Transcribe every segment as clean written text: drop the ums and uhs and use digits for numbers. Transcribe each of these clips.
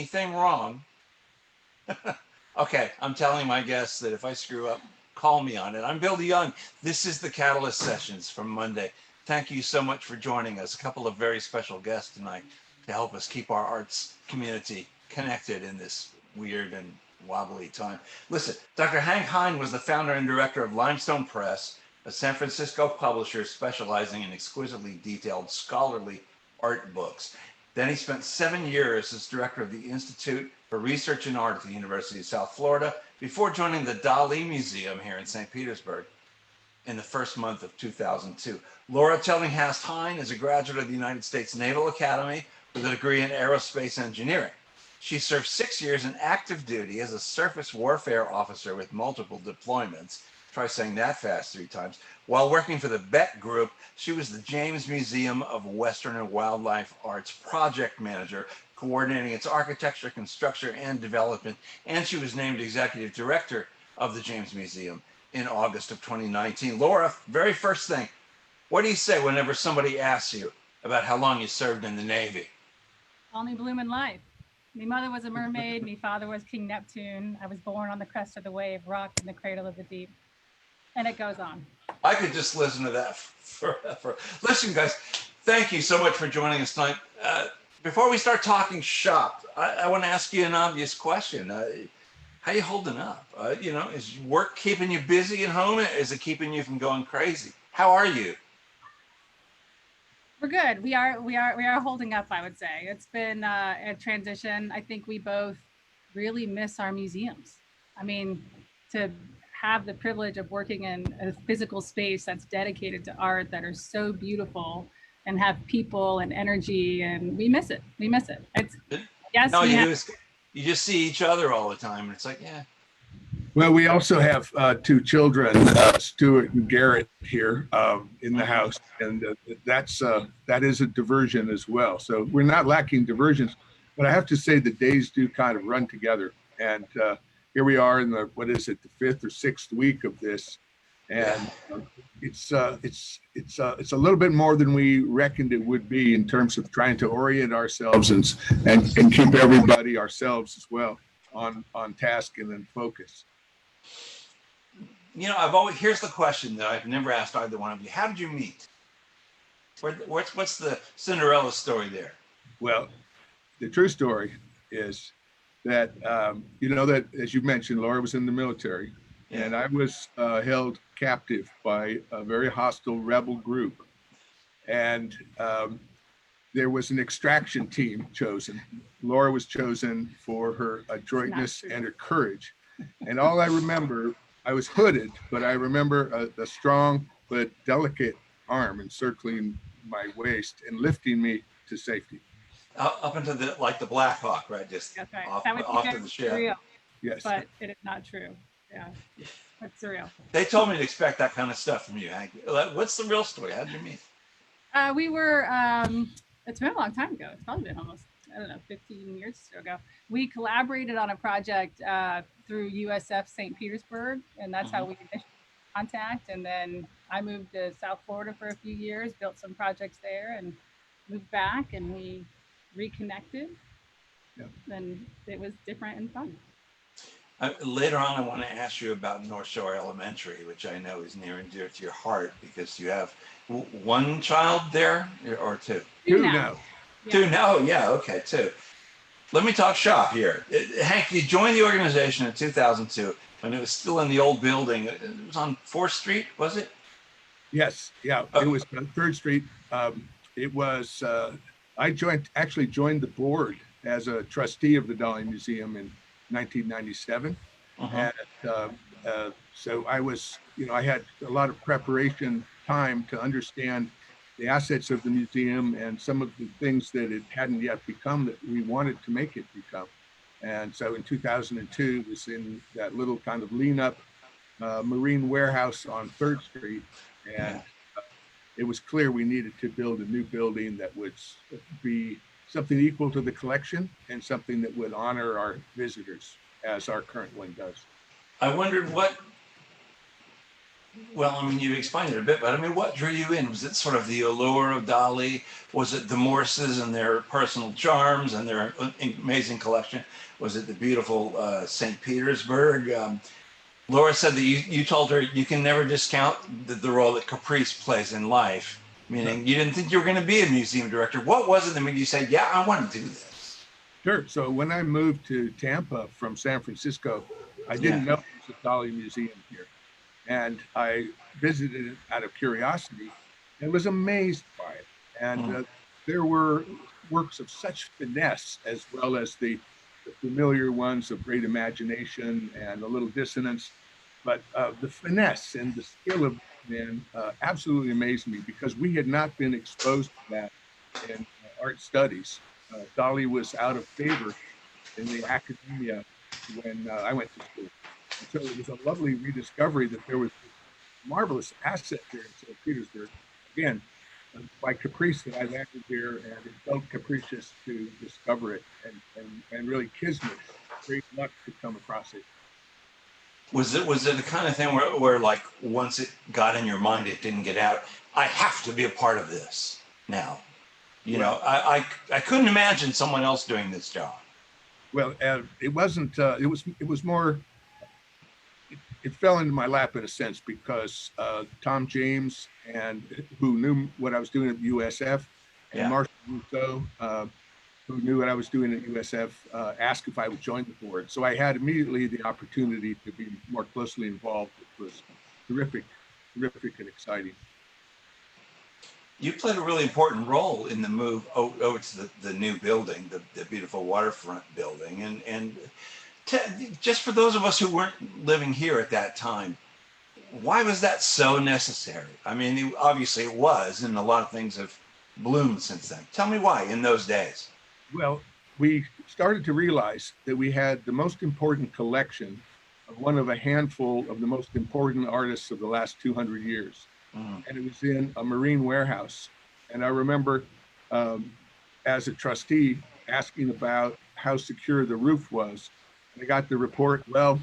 anything wrong, okay, I'm telling my guests that if I screw up, call me on it. I'm Bill DeYoung. This is the Catalyst Sessions from Monday. Thank you so much for joining us. A couple of very special guests tonight to help us keep our arts community connected in this weird and wobbly time. Listen, Dr. Hank Hine was the founder and director of Limestone Press, a San Francisco publisher specializing in exquisitely detailed scholarly art books. Then he spent 7 years as director of the Institute for Research in Art at the University of South Florida before joining the Dali Museum here in St. Petersburg in the first month of 2002. Laura Tillinghast Hine is a graduate of the United States Naval Academy with a degree in aerospace engineering. She served 6 years in active duty as a surface warfare officer with multiple deployments. Try saying that fast 3 times. While working for the Beck Group, she was the James Museum of Western and Wildlife Arts project manager, coordinating its architecture, construction, and development. And she was named executive director of the James Museum in August of 2019. Laura, very first thing, what do you say whenever somebody asks you about how long you served in the Navy? Only bloomin' life. My mother was a mermaid. My father was King Neptune. I was born on the crest of the wave, rocked in the cradle of the deep. And it goes on. I could just listen to that forever. Listen, guys, thank you so much for joining us tonight. Before we start talking shop, I want to ask you an obvious question. How you holding up? Is work keeping you busy at home? Is it keeping you from going crazy? How are you? We're good. We are holding up, I would say. It's been a transition. I think we both really miss our museums. I mean, to have the privilege of working in a physical space that's dedicated to art that are so beautiful and have people and energy, and we miss it. We miss it. It's yes. No, you just see each other all the time, and it's like, yeah. Well, we also have 2 children, Stuart and Garrett, here in the house, and that is a diversion as well. So we're not lacking diversions, but I have to say the days do kind of run together. And here we are in the 5th or 6th week of this, and it's a little bit more than we reckoned it would be in terms of trying to orient ourselves and keep everybody, ourselves as well, on task and in focus. Here's the question that I've never asked either one of you. How did you meet? What's the Cinderella story there? Well, the true story is that, that as you mentioned, Laura was in the military, and I was held captive by a very hostile rebel group. And there was an extraction team chosen. Laura was chosen for her adroitness and her courage. And all I remember, I was hooded, but I remember a strong but delicate arm encircling my waist and lifting me to safety. Up into the Black Hawk, right? Just That's right. off, That would off be to the ship. surreal. Yes. But it is not true. Yeah. That's surreal. They told me to expect that kind of stuff from you, Hank. What's the real story? How did you meet? We were, it's been a long time ago. It's probably been almost, 15 years ago. We collaborated on a project through USF St. Petersburg, and that's how we initially contact. And then I moved to South Florida for a few years, built some projects there, and moved back, and we reconnected. And it was different and fun. Later on, I want to ask you about North Shore Elementary, which I know is near and dear to your heart because you have one child there or 2? 2 now. Yeah. 2 now? Yeah, okay, 2. Let me talk shop here. Hank, you joined the organization in 2002 when it was still in the old building. It was on 4th Street, was it? Yes, yeah, it was on 3rd Street. It was, I actually joined the board as a trustee of the Dali Museum in 1997. And so I was, I had a lot of preparation time to understand the assets of the museum and some of the things that it hadn't yet become that we wanted to make it become. And so in 2002, it was in that little kind of lean up marine warehouse on 3rd Street. And it was clear we needed to build a new building that would be something equal to the collection and something that would honor our visitors as our current one does. I wondered Well, I mean, you explained it a bit, but I mean, what drew you in? Was it sort of the allure of Dali? Was it the Morses and their personal charms and their amazing collection? Was it the beautiful St. Petersburg? Laura said that you told her you can never discount the role that Caprice plays in life, meaning you didn't think you were going to be a museum director. What was it that made you say, yeah, I want to do this? Sure. So when I moved to Tampa from San Francisco, I Yeah. didn't know there was a Dali museum here. And I visited it out of curiosity and was amazed by it. And Mm. there were works of such finesse, as well as the familiar ones of great imagination and a little dissonance. But the finesse and the skill of man absolutely amazed me because we had not been exposed to that in art studies. Dali was out of favor in the academia when I went to school. And so it was a lovely rediscovery that there was this marvelous asset here in St. Petersburg. Again, by caprice that I landed here, and it felt capricious to discover it, and really kismet, great luck to come across it. Was it the kind of thing where like once it got in your mind, it didn't get out? I have to be a part of this now. You Well, know, I couldn't imagine someone else doing this job. it wasn't. It was more. It fell into my lap in a sense because Tom James and who knew what I was doing at USF, and Yeah. Marshall Russo, who knew what I was doing at USF, asked if I would join the board. So I had immediately the opportunity to be more closely involved, which was terrific, terrific and exciting. You played a really important role in the move over to the new building, the beautiful waterfront building. And just for those of us who weren't living here at that time, why was that so necessary? I mean, obviously it was, and a lot of things have bloomed since then. Tell me why in those days. Well, we started to realize that we had the most important collection of one of a handful of the most important artists of the last 200 years. Mm. And it was in a marine warehouse. And I remember as a trustee asking about how secure the roof was. And I got the report, well,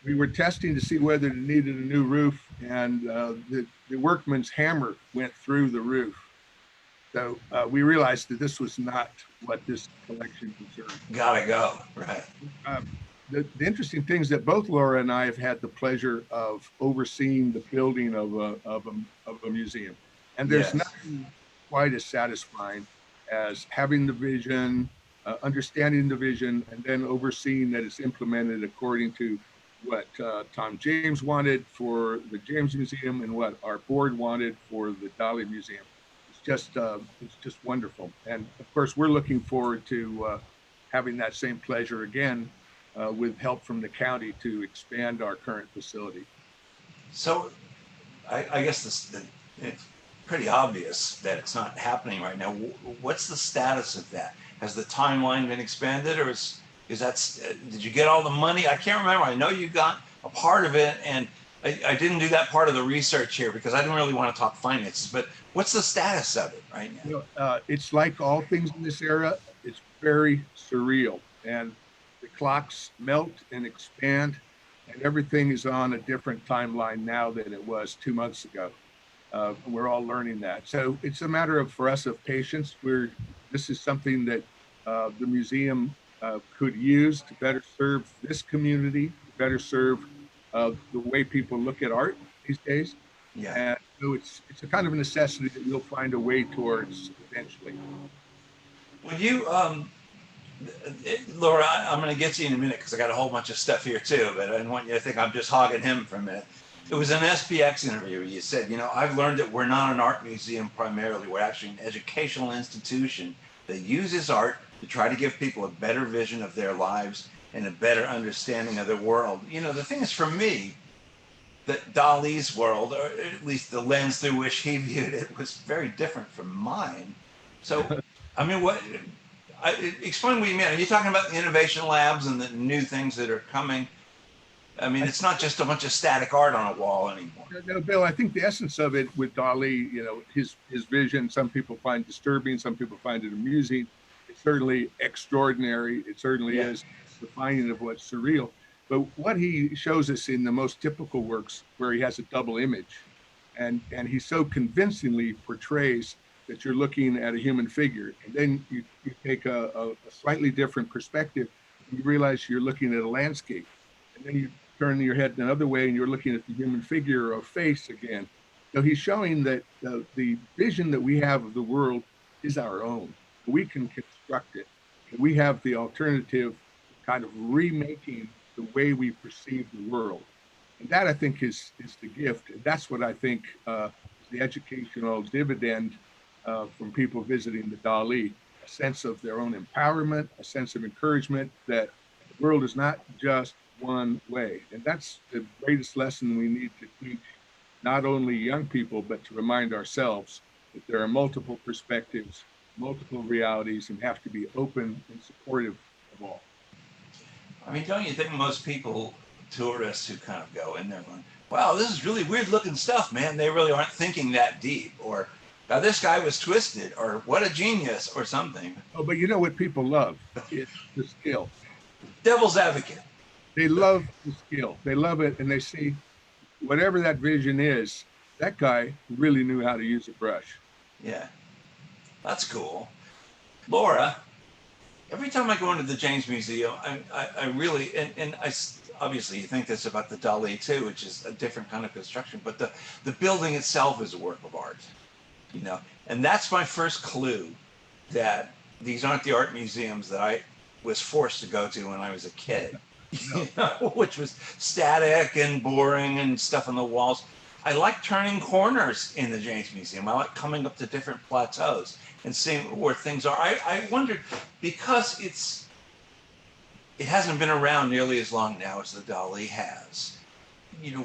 we were testing to see whether it needed a new roof, and the workman's hammer went through the roof. So we realized that this was not what this collection deserved. Gotta go. Right. Uh, the interesting thing is that both Laura and I have had the pleasure of overseeing the building of a museum. And there's Yes. nothing quite as satisfying as having the vision, understanding the vision, and then overseeing that it's implemented according to what Tom James wanted for the James Museum and what our board wanted for the Dali Museum. It's just wonderful. And of course, we're looking forward to having that same pleasure again with help from the county to expand our current facility. So I guess it's pretty obvious that it's not happening right now. What's the status of that? Has the timeline been expanded, or is that did you get all the money? I can't remember. I know you got a part of it, and I didn't do that part of the research here because I didn't really want to talk finances. But what's the status of it right now? You know, it's like all things in this era. It's very surreal, and the clocks melt and expand, and everything is on a different timeline now than it was 2 months ago. We're all learning that. So it's a matter of, for us, of patience. This is something that the museum could use to better serve this community, to better serve the way people look at art these days. Yeah. And so it's a kind of a necessity that we'll find a way towards eventually. Well, Laura, I'm going to get to you in a minute because I got a whole bunch of stuff here too, but I didn't want you to think I'm just hogging him for a minute. It was an SPX interview. You said, I've learned that we're not an art museum primarily. We're actually an educational institution that uses art to try to give people a better vision of their lives and a better understanding of the world. The thing is, for me, that Dali's world, or at least the lens through which he viewed it, was very different from mine. So, I mean, explain what you mean. Are you talking about the innovation labs and the new things that are coming? I mean, it's not just a bunch of static art on a wall anymore. No, Bill, I think the essence of it with Dali, his vision, some people find disturbing, some people find it amusing. It's certainly extraordinary. It certainly is defining of what's surreal. But what he shows us in the most typical works where he has a double image, and he so convincingly portrays that you're looking at a human figure, and then you take a slightly different perspective, and you realize you're looking at a landscape, and then you turn your head another way and you're looking at the human figure or face again. So he's showing that the vision that we have of the world is our own. We can construct it. We have the alternative kind of remaking the way we perceive the world. And that, I think, is the gift. And that's what I think is the educational dividend from people visiting the Dali, a sense of their own empowerment, a sense of encouragement that the world is not just one way. And that's the greatest lesson we need to teach not only young people, but to remind ourselves that there are multiple perspectives, multiple realities, and have to be open and supportive of all. I mean, don't you think most people, tourists who kind of go in there going, wow, this is really weird looking stuff, man. They really aren't thinking that deep, or now this guy was twisted, or what a genius, or something. Oh, but you know what people love? It's the skill. Devil's advocate. They love the skill. They love it, and they see whatever that vision is, that guy really knew how to use a brush. Yeah, that's cool. Laura, every time I go into the James Museum, I really, and I obviously you think this about the Dali too, which is a different kind of construction, but the building itself is a work of art, you know, and that's my first clue that these aren't the art museums that I was forced to go to when I was a kid. You know, which was static and boring and stuff on the walls. I like turning corners in the James Museum. I like coming up to different plateaus and seeing where things are. I wondered, because it hasn't been around nearly as long now as the Dali has. You know,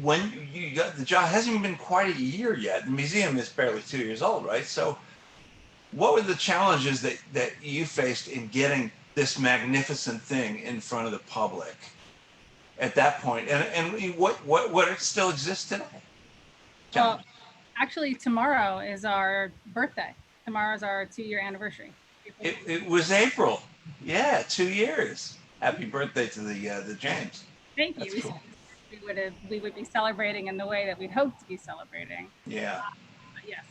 when you got the job, hasn't even been quite a year yet. The museum is barely 2 years old, right? So what were the challenges that you faced in getting this magnificent thing in front of the public at that point, and what still exists today? Well, actually, tomorrow is our birthday. Tomorrow's our 2-year anniversary. It was April. Yeah, 2 years. Happy birthday to the James. Thank you. Cool. We would be celebrating in the way that we'd hoped to be celebrating. Yeah. But yes,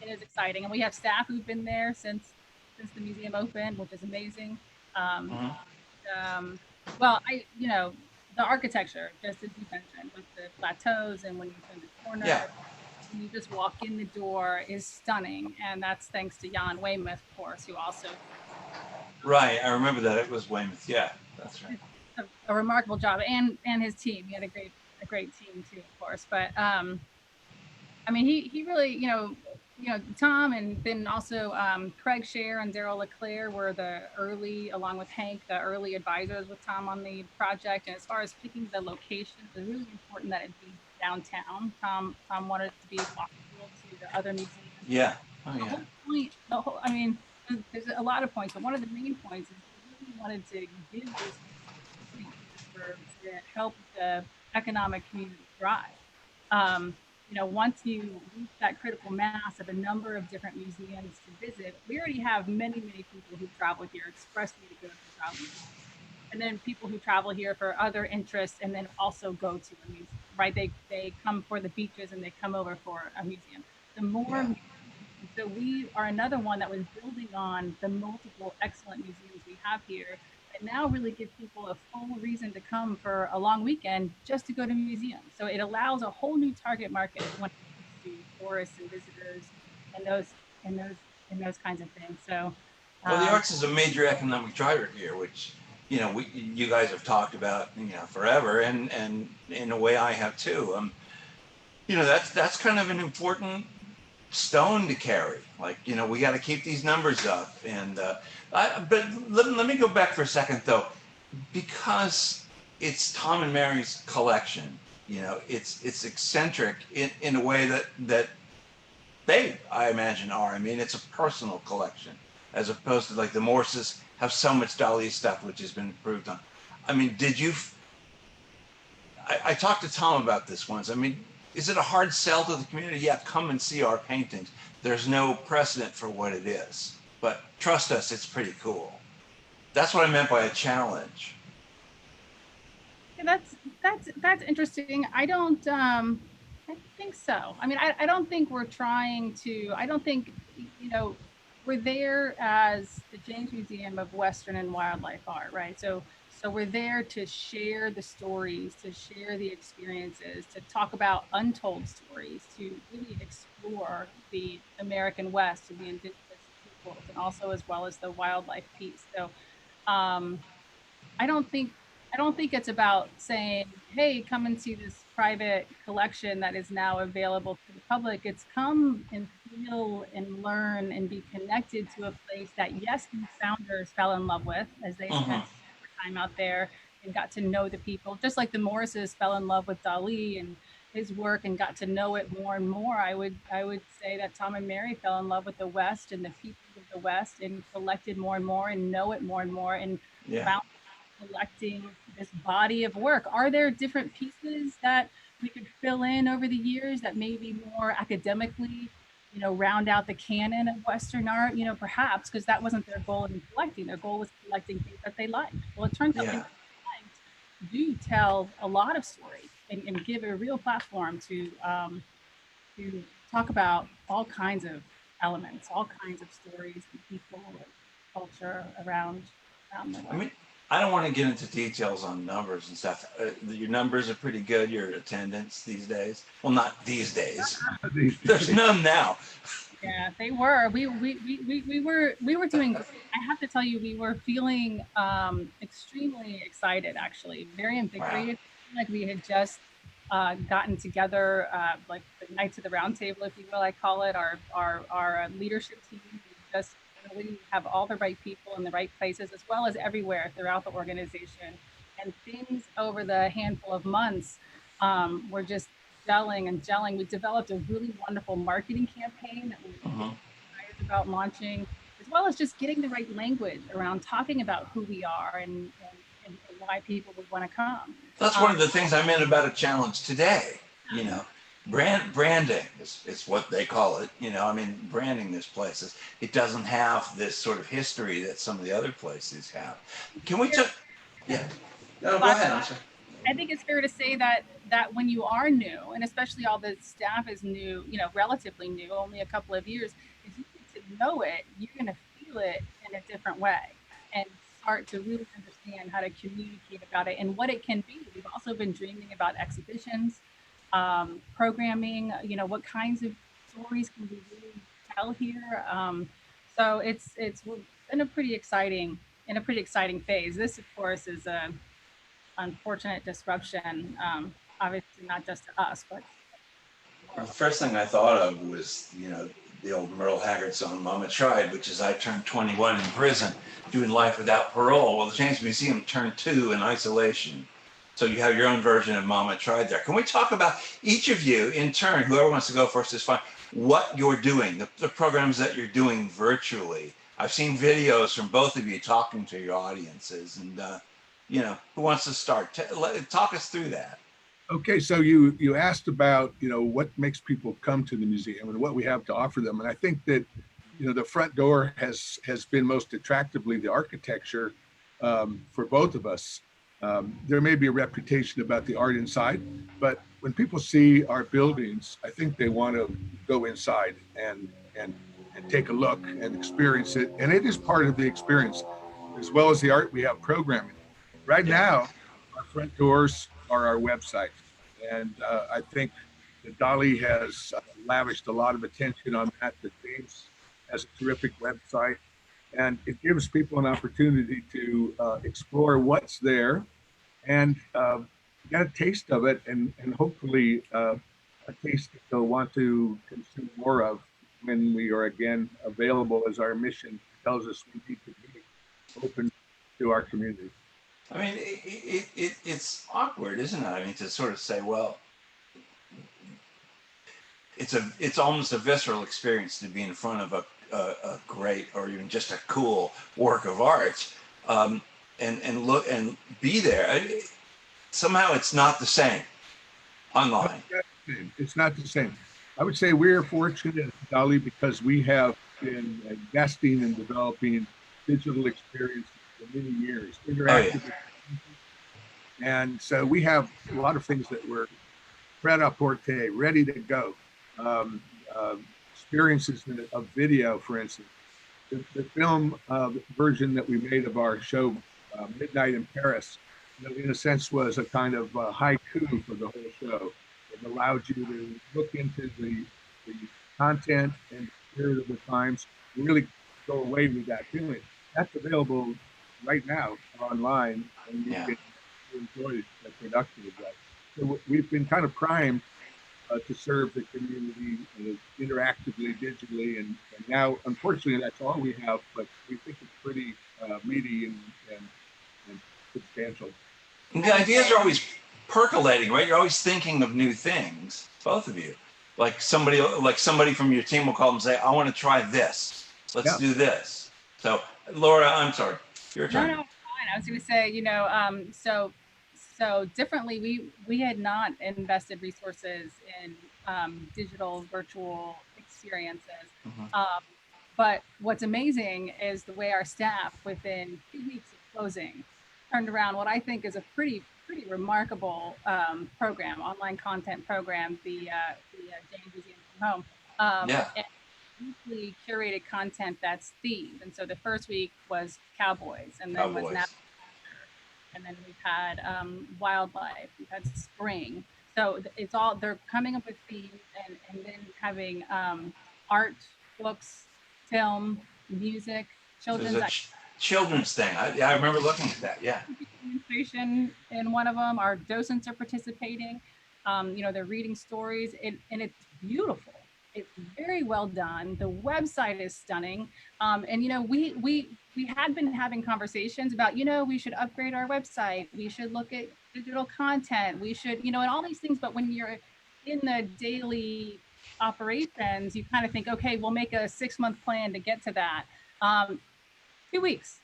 it is exciting, and we have staff who've been there since the museum opened, which is amazing. Well, the architecture, just as you mentioned, with the plateaus, and when you turn the corner, when you just walk in the door, is stunning, and that's thanks to Jan Weymouth, of course, who also. Right, I remember that. It was Weymouth. Yeah, that's right. A remarkable job, and his team. He had a great team too, of course. But I mean, he really, Tom, and then also Craig Scher and Daryl LeClaire were along with Hank, the early advisors with Tom on the project. And as far as picking the location, it was really important that it be downtown. Tom wanted it to be walkable to the other museums. Yeah. Oh, yeah. The whole point, I mean, there's a lot of points, but one of the main points is we really wanted to give this to help the economic community thrive. Once you reach that critical mass of a number of different museums to visit, we already have many people who travel here expressly to go to travel museums. And then people who travel here for other interests and then also go to a museum, right? They come for the beaches and they come over for a museum. The more, so we are another one that was building on the multiple excellent museums we have here, and now really give people a full reason to come for a long weekend just to go to museums. So it allows a whole new target market when it comes to tourists and visitors and those kinds of things. So, well, the arts is a major economic driver here, which you guys have talked about forever, and in a way I have too. That's kind of an important stone to carry. Like, we got to keep these numbers up. And but let me go back for a second though, because it's Tom and Mary's collection. It's eccentric in a way that they, I imagine, are. I mean, it's a personal collection as opposed to like the Morses have so much Dali stuff which has been improved on. I mean, I talked to Tom about this once. I mean, is it a hard sell to the community? Yeah, come and see our paintings. There's no precedent for what it is, but trust us, it's pretty cool. That's what I meant by a challenge. Yeah, that's interesting. I think so. I mean, I don't think we're trying to. I don't think we're there as the James Museum of Western and Wildlife Art, right? So we're there to share the stories, to share the experiences, to talk about untold stories, to really explore the American West and the indigenous peoples, and also as well as the wildlife piece. So um, I don't think I don't think it's about saying, "Hey, come and see this private collection that is now available to the public." It's come and feel and learn and be connected to a place that, yes, these founders fell in love with as they spent Hmm. time out there and got to know the people, just like the Morrises fell in love with Dali and his work and got to know it more and more. I would say that Tom and Mary fell in love with the West and the people of the West and collected more and more and know it more and more and Yeah. found collecting this body of work. Are there different pieces that we could fill in over the years that maybe more academically, round out the canon of Western art? Perhaps because that wasn't their goal in collecting. Their goal was collecting things that they liked. Well, it turns out things Yeah. they liked do tell a lot of story and give a real platform to talk about all kinds of elements, all kinds of stories and people and culture around the I West. mean, I don't want to get into details on numbers and stuff. Your numbers are pretty good. Your attendance these days. Well, not these days. There's none now. Yeah, they were. We were doing great. I have to tell you, we were feeling extremely excited, actually, very Wow. invigorated. Like we had just gotten together, like the Knights of the Round Table, if you will, I call it, our leadership team. We just really have all the right people in the right places, as well as everywhere throughout the organization. And things over the handful of months were just gelling and gelling. We developed a really wonderful marketing campaign that we're really Hmm. excited about launching, as well as just getting the right language around talking about who we are and why people would want to come. That's one Um, of the things I meant about a challenge today. You know, branding is what they call it. I mean, branding this place is it doesn't have this sort of history that some of the other places have. Can we talk? Yeah. No, go but ahead. I'm sorry. I think it's fair to say that when you are new, and especially all the staff is new, relatively new, only a couple of years, if you get to know it, you're going to feel it in a different way and start to really understand how to communicate about it and what it can be. We've also been dreaming about exhibitions, programming. What kinds of stories can we really tell here? So it's we're in a pretty exciting phase. This, of course, is a unfortunate disruption, obviously not just to us, but The more. first thing I thought of was, the old Merle Haggard song, Mama Tried, which is I turned 21 in prison, doing life without parole. Well, the James Museum turned 2 in isolation. So you have your own version of Mama Tried there. Can we talk about each of you in turn, whoever wants to go first is fine, what you're doing, the programs that you're doing virtually? I've seen videos from both of you talking to your audiences, and, who wants to start? Talk us through that. Okay, so you asked about what makes people come to the museum and what we have to offer them, and I think that the front door has been most attractively the architecture for both of us. There may be a reputation about the art inside, but when people see our buildings, I think they want to go inside and take a look and experience it, and it is part of the experience as well as the art. We have programming right Yeah. now. Our front doors are our website. And I think that Dali has lavished a lot of attention on that. That James has a terrific website, and it gives people an opportunity to explore what's there and get a taste of it, and hopefully a taste that they'll want to consume more of when we are again available, as our mission tells us we need to be open to our community. I mean, it's awkward, isn't it? I mean, to sort of say, well, it's almost a visceral experience to be in front of a great or even just a cool work of art, um, and look and be there. Somehow, it's not the same No, online. it's not the same. I would say we're fortunate at Dali because we have been investing in developing digital experiences for many years, Oh yeah, interactive experiences And so we have a lot of things that were pret a porter, ready to go. Um, Experiences of video, for instance. The film version that we made of our show, Midnight in Paris, in a sense was a kind of haiku for the whole show. It allowed you to look into the content and the spirit of the times, and really go away with that feeling. That's available right now online, and you Yeah. can enjoy the production of that. So we've been kind of primed to serve the community interactively, digitally, and now, unfortunately, that's all we have. But we think it's pretty meaty and substantial. And the ideas are always percolating, right? You're always thinking of new things, both of you. Like somebody from your team will call and say, "I want to try this. Let's Yeah. do this." So, Laura, I'm sorry, your No, turn. no, fine. I was going to say, so differently, we had not invested resources in digital virtual experiences. But what's amazing is the way our staff, within 2 weeks of closing, turned around what I think is a pretty remarkable program, online content program, the James Museum from Home. Yeah. And weekly curated content that's themed. And so the first week was cowboys, and then was Cowboys. and then we've had wildlife, we've had spring. So it's all, they're coming up with themes, and then having art, books, film, music, There's children's a children's thing. I remember looking at that. Yeah. demonstration in one of them. Our docents are participating. They're reading stories, and it's beautiful. It's very well done. The website is stunning. And we had been having conversations about, we should upgrade our website. We should look at digital content. We should, and all these things. But when you're in the daily operations, you kind of think, okay, we'll make a 6-month plan to get to that. 2 weeks.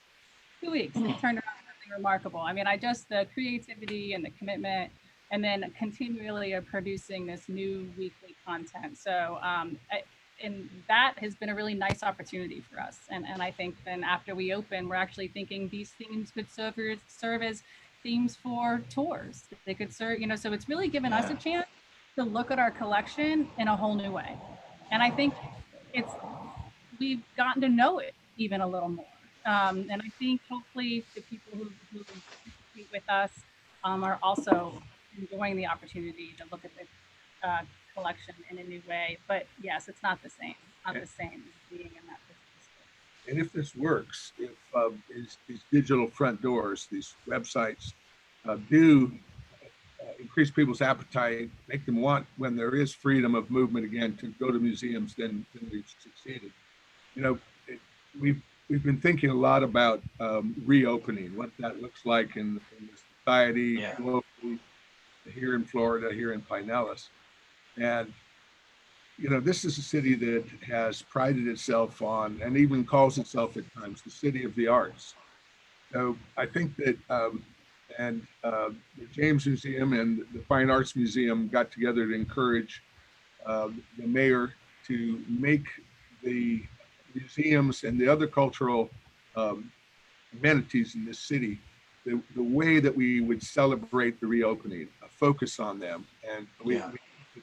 2 weeks. It turned around something remarkable. I mean, the creativity and the commitment, and then continually producing this new weekly content. So, and that has been a really nice opportunity for us. And I think then after we open, we're actually thinking these themes could serve as themes for tours. They could serve, so it's really given us a chance to look at our collection in a whole new way. And I think we've gotten to know it even a little more. And I think hopefully the people who participate with us are also enjoying the opportunity to look at the collection in a new way. But yes, it's not the same. Not the same as being in that business. And if this works, if these digital front doors, these websites do increase people's appetite, make them want, when there is freedom of movement again, to go to museums, then we've succeeded. We've been thinking a lot about reopening, what that looks like in the society, locally, here in Florida, here in Pinellas. And, this is a city that has prided itself on, and even calls itself at times, the city of the arts. So I think that, the James Museum and the Fine Arts Museum got together to encourage the mayor to make the museums and the other cultural amenities in this city the way that we would celebrate the reopening, a focus on them. And we think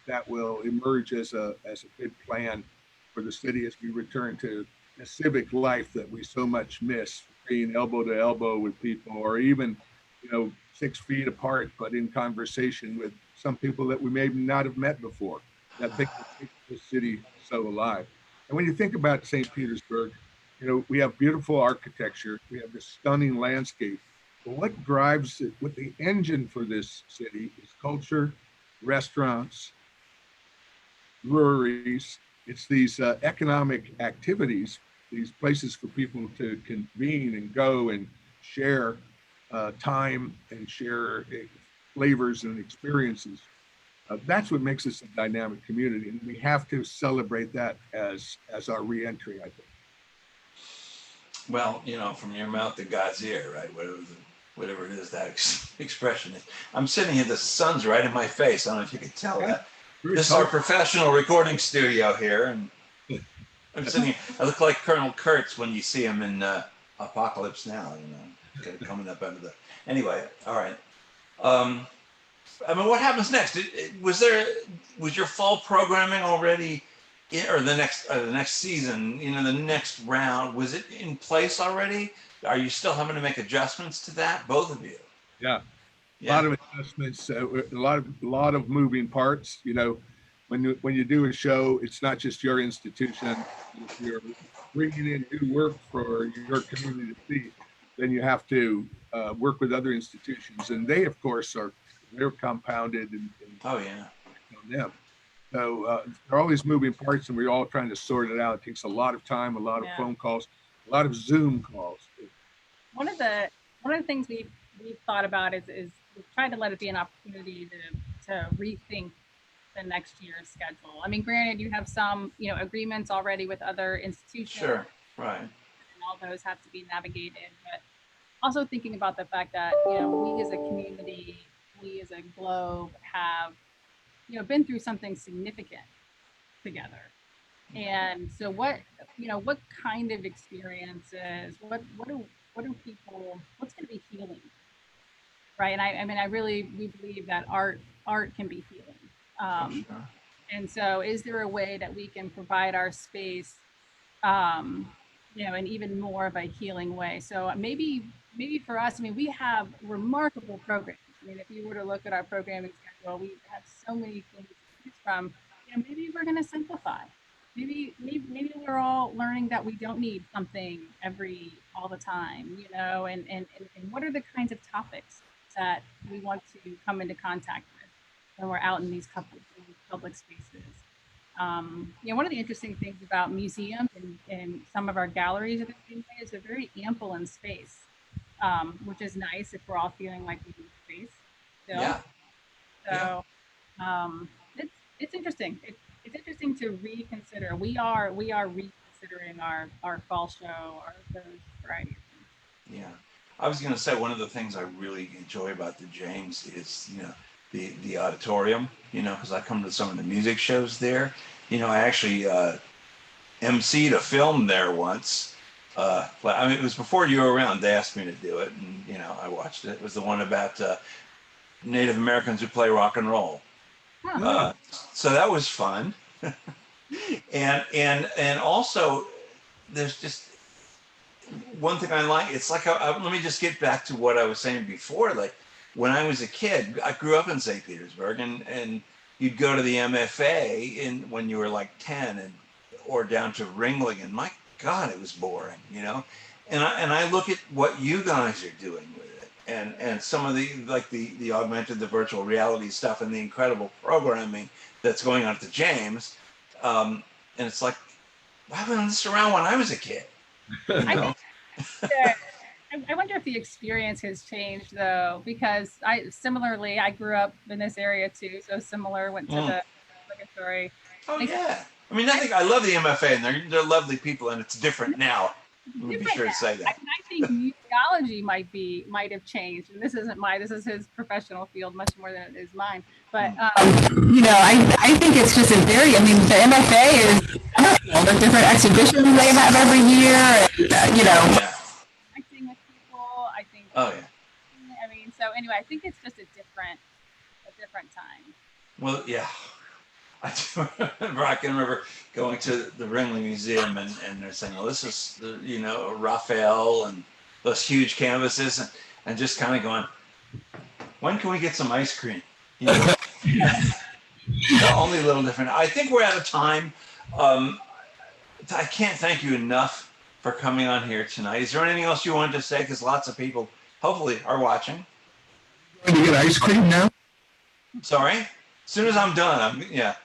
that will emerge as a good plan for the city as we return to a civic life that we so much miss, being elbow to elbow with people, or even 6 feet apart, but in conversation with some people that we may not have met before, that make the city so alive. And when you think about St. Petersburg, we have beautiful architecture, we have this stunning landscape. But what drives it, what the engine for this city is culture, restaurants, breweries. It's these economic activities, these places for people to convene and go and share time and share flavors and experiences. That's what makes us a dynamic community, and we have to celebrate that as our reentry, I think. Well, from your mouth to God's ear, right? Whatever it is that expression is. I'm sitting here, the sun's right in my face. I don't know if you can tell that. This is our professional recording studio here, and I'm sitting here. I look like Colonel Kurtz when you see him in Apocalypse Now, coming up out of the. Anyway, all right. Um, I mean, what happens next? Was your fall programming already, or the next season? You know, the next round, was it in place already? Are you still having to make adjustments to that? Both of you? Yeah, a lot Yeah, of adjustments, a lot of moving parts. When you do a show, it's not just your institution. If you're bringing in new work for your community to see, then you have to work with other institutions, and they, of course, they're compounded and oh yeah, on them. So there are all these moving parts, and we're all trying to sort it out. It takes a lot of time, a lot of Yeah. phone calls, a lot of Zoom calls. One of the things we've thought about is we've tried to let it be an opportunity to rethink the next year's schedule. I mean, granted, you have some agreements already with other institutions, sure, right. and all those have to be navigated. But also thinking about the fact that we as a community, we as a globe have been through something significant together. And so what kind of experiences, what do people, what's going to be healing, right? And I mean, we believe that art can be healing. Oh Um, sure. and so is there a way that we can provide our space, um, in even more of a healing way? So maybe for us, I mean, we have remarkable programs. I mean, if you were to look at our programming schedule, we have so many things to choose from. Maybe we're going to simplify. Maybe we're all learning that we don't need something all the time, and what are the kinds of topics that we want to come into contact with when we're out in these public spaces. One of the interesting things about museums and some of our galleries at the same way is they're very ample in space, which is nice if we're all feeling like we need space still. Yeah, yeah. So um, it's interesting. It's interesting to reconsider. We are reconsidering our fall show, our those variety of things. Yeah. I was going to say one of the things I really enjoy about the James is, the auditorium, because I come to some of the music shows there. I actually emceed a film there once. I mean, it was before you were around. They asked me to do it, and, I watched it. It was the one about Native Americans who play rock and roll. Huh. Yeah, So that was fun. And also, there's just one thing I like. It's like let me just get back to what I was saying before. Like when I was a kid, I grew up in St. Petersburg, and you'd go to the MFA when you were like 10, or down to Ringling, and my God, it was boring, And I look at what you guys are doing with it, and some of the augmented, the virtual reality stuff, and the incredible programming that's going on at the James, and it's like, why wasn't this around when I was a kid? You I know? think that I wonder if the experience has changed though, because I grew up in this area too, so similar. Went to Mm. the obligatory. Oh I think yeah. I mean, I I love the MFA, and they're lovely people, and it's different now. Let me be different sure to now. say that. I think museology might have changed, and this is his professional field much more than it is mine. But Mm. I think it's just a very. I mean, the MFA is wonderful. The different exhibitions they have every year, and, Oh yeah. connecting with people. I think. Oh yeah. I mean, so anyway, I think it's just a different time. Well, yeah. I can remember going to the Ringling Museum, and they're saying, "Well, this is Raphael and those huge canvases," and just kind of going, "When can we get some ice cream?" You know, only a little different. I think we're out of time. Um, I can't thank you enough for coming on here tonight. Is there anything else you wanted to say? Because lots of people hopefully are watching. going to get ice cream now. Sorry. As soon as I'm done, yeah.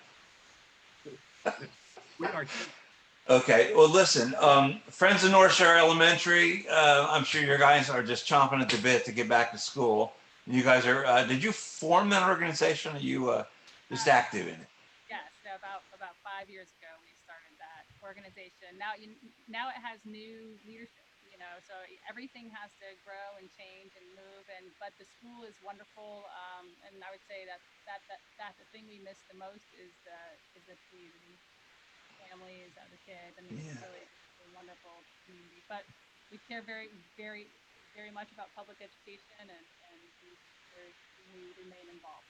We are. Okay. Well, listen, friends of North Shore Elementary, I'm sure your guys are just chomping at the bit to get back to school. You guys are. Did you form that organization? Or are you just active in it? Yes, so about 5 years ago we started that organization. Now it has new leadership. So everything has to grow and change and move. But the school is wonderful, and I would say that the thing we miss the most is the community, families, other kids. I mean, it's Yeah. really a wonderful community. But we care very, very, very much about public education, and we we remain involved.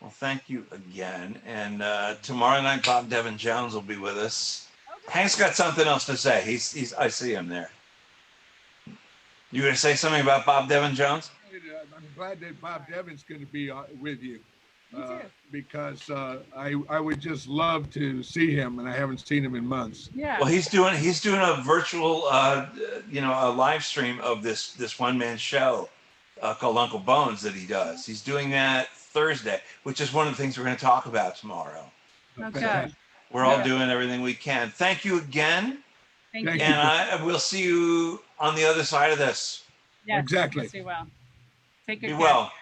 Well, thank you again. And tomorrow night, Bob Devin Jones will be with us. Okay. Hank's got something else to say. I see him there. You going to say something about Bob Devin Jones? I'm glad that Bob Devin's going to be with you. Me too. Because I would just love to see him, and I haven't seen him in months. Yeah. Well, he's doing a virtual, a live stream of this one man show called Uncle Bones that he does. He's doing that Thursday, which is one of the things we're going to talk about tomorrow. Okay. We're all Yeah. doing everything we can. Thank you again, Thank you. Thank and we'll see you on the other side of this. Yes, Exactly. Yes, we will. Take good Be care. well.